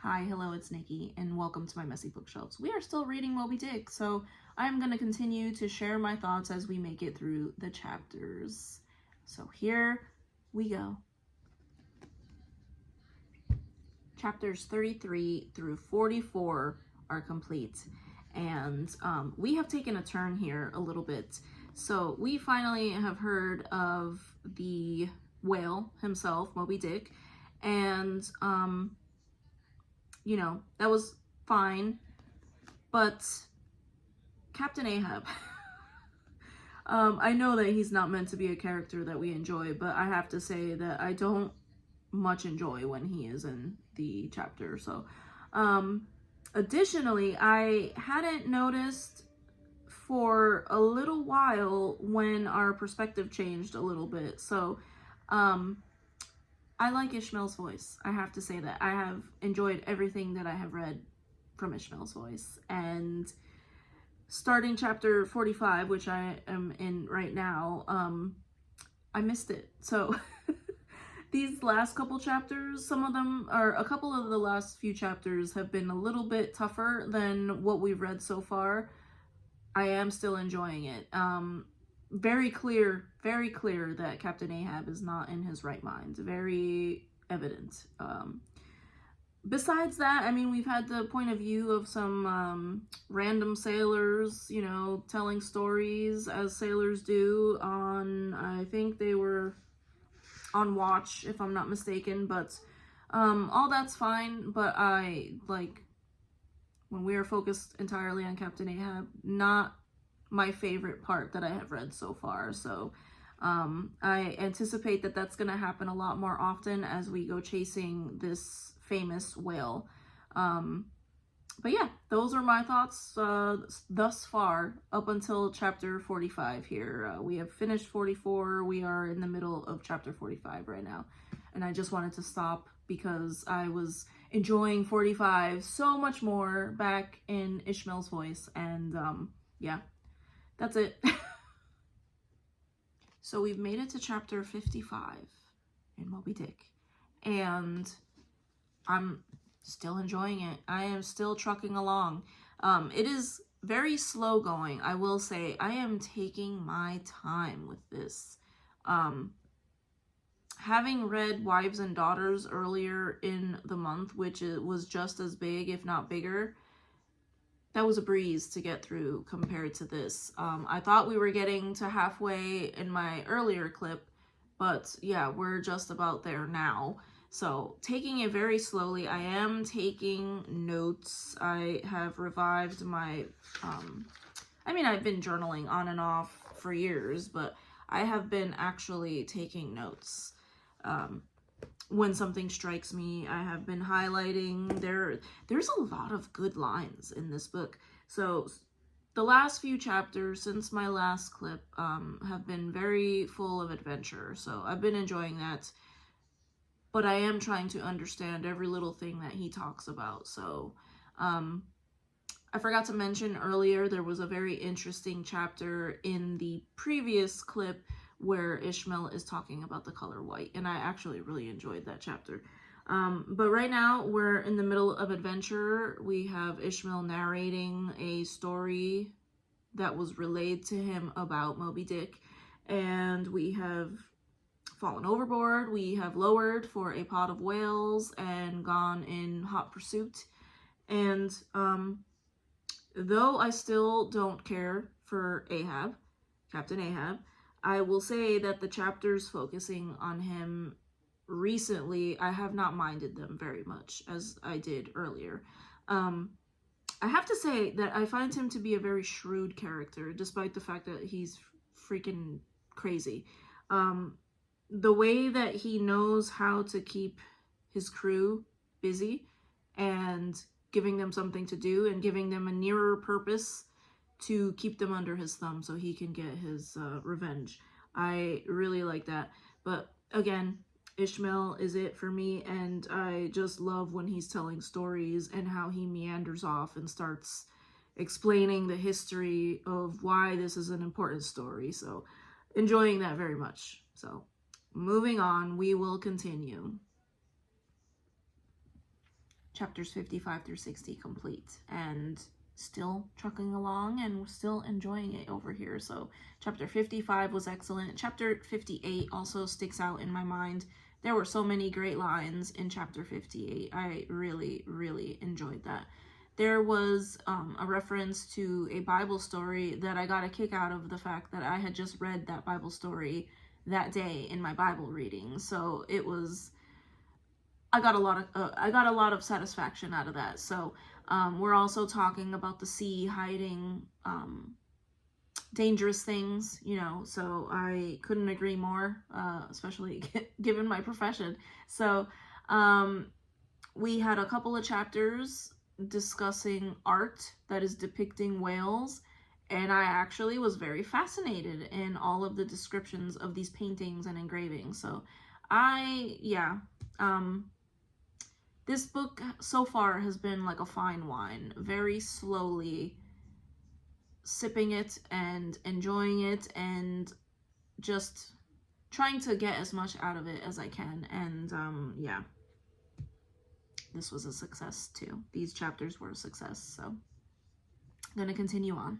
Hi, hello, it's Nikki, and welcome to my messy bookshelves. We are still reading Moby Dick, so I'm going to continue to share my thoughts as we make it through the chapters. So here we go. Chapters 33 through 44 are complete, and we have taken a turn here a little bit. So we finally have heard of the whale himself, Moby Dick, and you know, that was fine, but Captain Ahab, I know that he's not meant to be a character that we enjoy, but I have to say that I don't much enjoy when he is in the chapter. So, additionally, I hadn't noticed for a little while when our perspective changed a little bit. So, I like Ishmael's voice. I have to say that. I have enjoyed everything that I have read from Ishmael's voice. And starting chapter 45, which I am in right now, I missed it. So these last couple chapters, some of them, or a couple of the last few chapters have been a little bit tougher than what we've read so far. I am still enjoying it. Very clear that Captain Ahab is not in his right mind. Very evident. Besides that, I mean, we've had the point of view of some random sailors, you know, telling stories as sailors do on, I think they were on watch, if I'm not mistaken, but all that's fine. But I, like, when we are focused entirely on Captain Ahab, not my favorite part that I have read so far. So I anticipate that that's going to happen a lot more often as we go chasing this famous whale. But yeah, those are my thoughts thus far up until chapter 45 here. We have finished 44. We are in the middle of chapter 45 right now. And I just wanted to stop because I was enjoying 45 so much more back in Ishmael's voice. And yeah, that's it. So we've made it to chapter 55 in Moby Dick. And I'm still enjoying it. I am still trucking along. It is very slow going. I will say I am taking my time with this. Having read Wives and Daughters earlier in the month, which was just as big, if not bigger, that was a breeze to get through compared to this. I thought we were getting to halfway in my earlier clip, but yeah, we're just about there now. So taking it very slowly. I am taking notes. I have revived my, I mean, I've been journaling on and off for years, but I have been actually taking notes. When something strikes me, I have been highlighting. There's a lot of good lines in this book. So the last few chapters since my last clip have been very full of adventure. So I've been enjoying that. But I am trying to understand every little thing that he talks about. So I forgot to mention earlier, there was a very interesting chapter in the previous clip where Ishmael is talking about the color white. And I actually really enjoyed that chapter. But right now, we're in the middle of adventure. We have Ishmael narrating a story that was relayed to him about Moby Dick. And we have fallen overboard, we have lowered for a pot of whales and gone in hot pursuit. And though I still don't care for Ahab, Captain Ahab, I will say that the chapters focusing on him recently, I have not minded them very much as I did earlier. I have to say that I find him to be a very shrewd character, despite the fact that he's freaking crazy. The way that he knows how to keep his crew busy and giving them something to do and giving them a nearer purpose to keep them under his thumb so he can get his revenge. I really like that. But again, Ishmael is it for me, and I just love when he's telling stories and how he meanders off and starts explaining the history of why this is an important story. So enjoying that very much. So moving on, we will continue. chapters 55 through 60 complete, and still trucking along and still enjoying it over here. So chapter 55 was excellent. Chapter 58 also sticks out in my mind. There were so many great lines in chapter 58. I really, really enjoyed that. There was a reference to a Bible story that I got a kick out of, the fact that I had just read that Bible story that day in my Bible reading. So it was, I got a lot of satisfaction out of that. So we're also talking about the sea hiding dangerous things, you know, so I couldn't agree more, especially given my profession. So we had a couple of chapters discussing art that is depicting whales, and I actually was very fascinated in all of the descriptions of these paintings and engravings. So this book so far has been like a fine wine, very slowly sipping it and enjoying it and just trying to get as much out of it as I can. And yeah, this was a success too. These chapters were a success, so I'm gonna continue on.